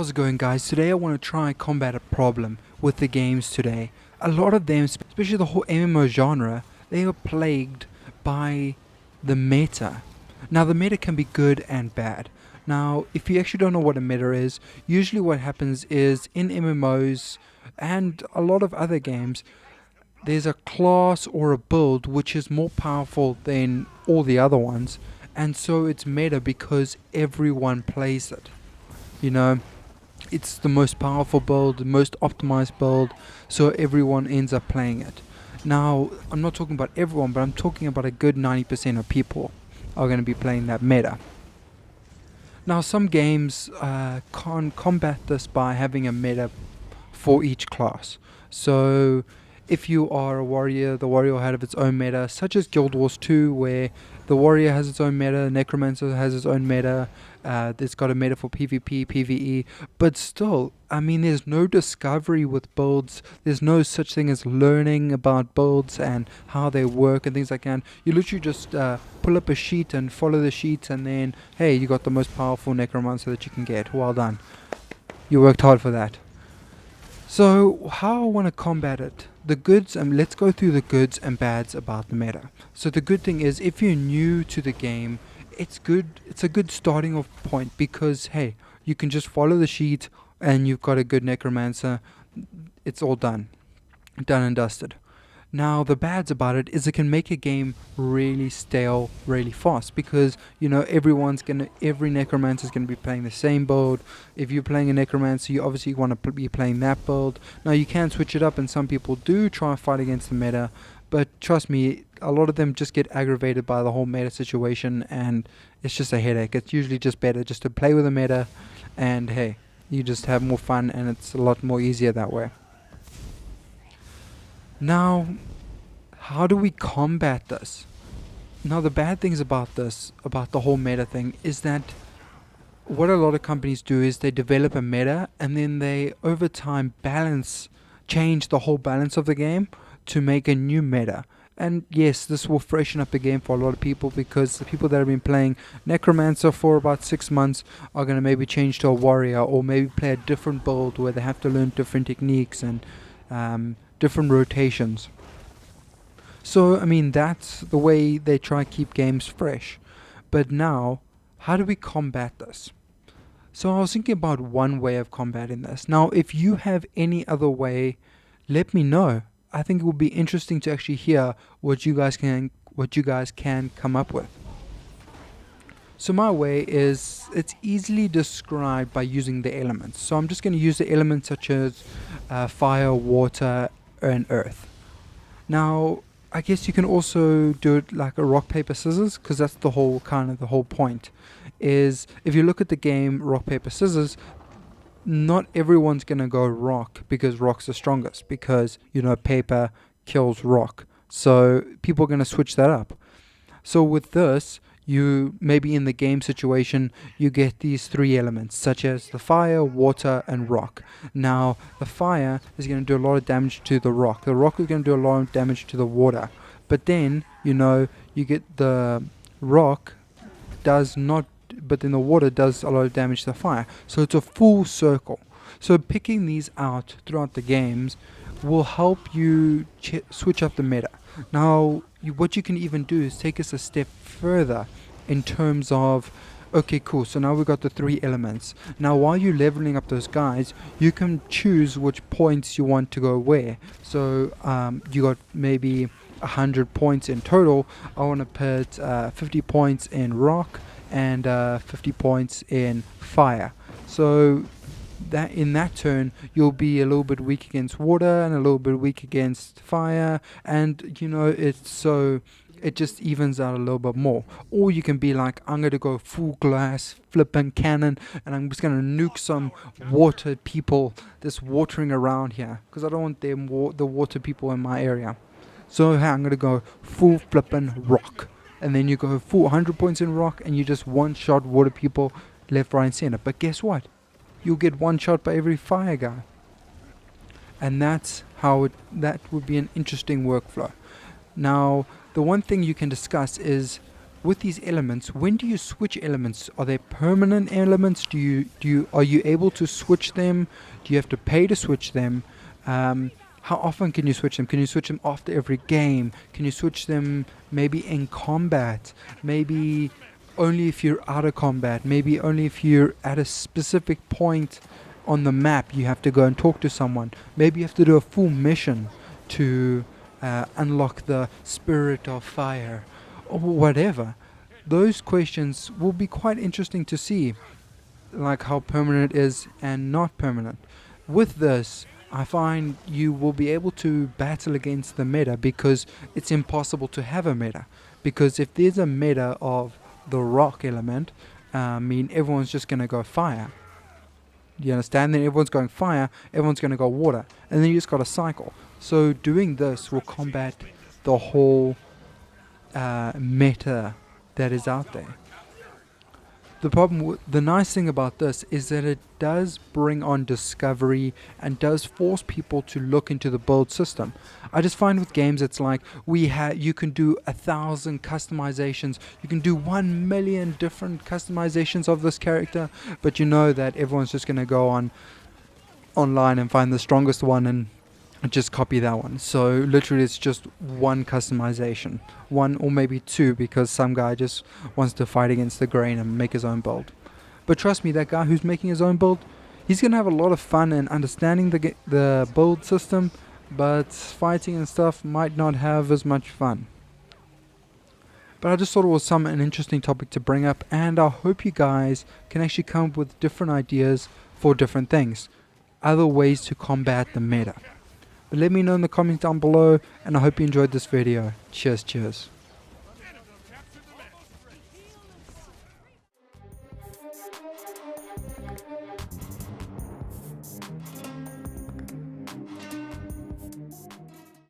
How's it going, guys? Today I want to try and combat a problem with the games today. A lot of them, especially the whole MMO genre, they are plagued by the meta. Now the meta can be good and bad. Now if you actually don't know what a meta is, usually what happens is in MMOs and a lot of other games, there's a class or a build which is more powerful than all the other ones, and so it's meta because everyone plays it. You know, it's the most powerful build, the most optimized build, so everyone ends up playing it. Now, I'm not talking about everyone, but I'm talking about a good 90% of people are going to be playing that meta. Now, some games can combat this by having a meta for each class. So, if you are a warrior, the warrior will have its own meta, such as Guild Wars 2, where the warrior has its own meta, necromancer has its own meta, it's got a meta for PvP, PvE, but still, I mean, there's no discovery with builds, there's no such thing as learning about builds and how they work and things like that. You literally just pull up a sheet and follow the sheets, and then, hey, you got the most powerful necromancer that you can get. Well done. You worked hard for that. So how I want to combat it, the goods, and let's go through the goods and bads about the meta. So the good thing is, if you're new to the game, it's a good starting off point, because hey, you can just follow the sheet and you've got a good necromancer. It's all done and dusted. Now the bads about it is it can make a game really stale really fast, because you know every necromancer is gonna be playing the same build. If you're playing a necromancer, you obviously want to be playing that build. Now you can switch it up, and some people do try and fight against the meta, but trust me, a lot of them just get aggravated by the whole meta situation, and it's just a headache. It's usually just better just to play with the meta, and hey, you just have more fun, and it's a lot more easier that way. Now, how do we combat this? Now, the bad things about this, about the whole meta thing, is that what a lot of companies do is they develop a meta, and then they, over time, change the whole balance of the game to make a new meta. And yes, this will freshen up the game for a lot of people, because the people that have been playing Necromancer for about 6 months are going to maybe change to a warrior, or maybe play a different build where they have to learn different techniques and different rotations. So, I mean, that's the way they try to keep games fresh. But now, how do we combat this? So I was thinking about one way of combating this. Now, if you have any other way, let me know. I think it would be interesting to actually hear what you guys can come up with. So my way is, it's easily described by using the elements. So I'm just going to use the elements such as fire, water, and earth. Now, I guess you can also do it like a rock, paper, scissors, because that's the whole point. Is if you look at the game rock, paper, scissors, not everyone's gonna go rock because rock's the strongest, because you know paper kills rock. So people are gonna switch that up. So with this, you maybe in the game situation you get these three elements such as the fire, water, and rock. Now the fire is going to do a lot of damage to the rock is going to do a lot of damage to the water, but then you know you get the rock does not, but then the water does a lot of damage to the fire, so it's a full circle. So picking these out throughout the games will help you switch up the meta. Now, what you can even do is take us a step further in terms of, okay, cool, so now we've got the three elements. Now, while you're leveling up those guys, you can choose which points you want to go where. So, you got maybe 100 points in total. I want to put 50 points in rock and 50 points in fire. So that in that turn you'll be a little bit weak against water and a little bit weak against fire, and you know it just evens out a little bit more. Or you can be like, I'm going to go full glass flipping cannon, and I'm just going to nuke some water people that's watering around here, because I don't want them the water people in my area. So hey, I'm going to go full flipping rock, and then you go full 100 points in rock, and you just one shot water people left, right, and center. But guess what? You'll get one shot by every fire guy. And that's how that would be an interesting workflow. Now, the one thing you can discuss is with these elements, when do you switch elements? Are they permanent elements? Are you able to switch them? Do you have to pay to switch them? How often can you switch them? Can you switch them after every game? Can you switch them maybe in combat? Maybe only if you're out of combat? Maybe only if you're at a specific point on the map you have to go and talk to someone? Maybe you have to do a full mission to unlock the spirit of fire or whatever. Those questions will be quite interesting to see, like how permanent it is and not permanent. With this, I find you will be able to battle against the meta because it's impossible to have a meta. Because if there's a meta of the rock element, I mean, everyone's just going to go fire. You understand? Then everyone's going fire, everyone's going to go water. And then you just got a cycle. So doing this will combat the whole meta that is out there. The nice thing about this is that it does bring on discovery and does force people to look into the build system. I just find with games it's like you can do 1,000 customizations, you can do 1,000,000 different customizations of this character, but you know that everyone's just going to go online and find the strongest one and just copy that one. So literally it's just one customization, one or maybe two, because some guy just wants to fight against the grain and make his own build. But trust me, that guy who's making his own build, he's gonna have a lot of fun in understanding the build system, but fighting and stuff might not have as much fun. But I just thought it was an interesting topic to bring up, and I hope you guys can actually come up with different ideas for different things, other ways to combat the meta. But let me know in the comments down below, and I hope you enjoyed this video. Cheers.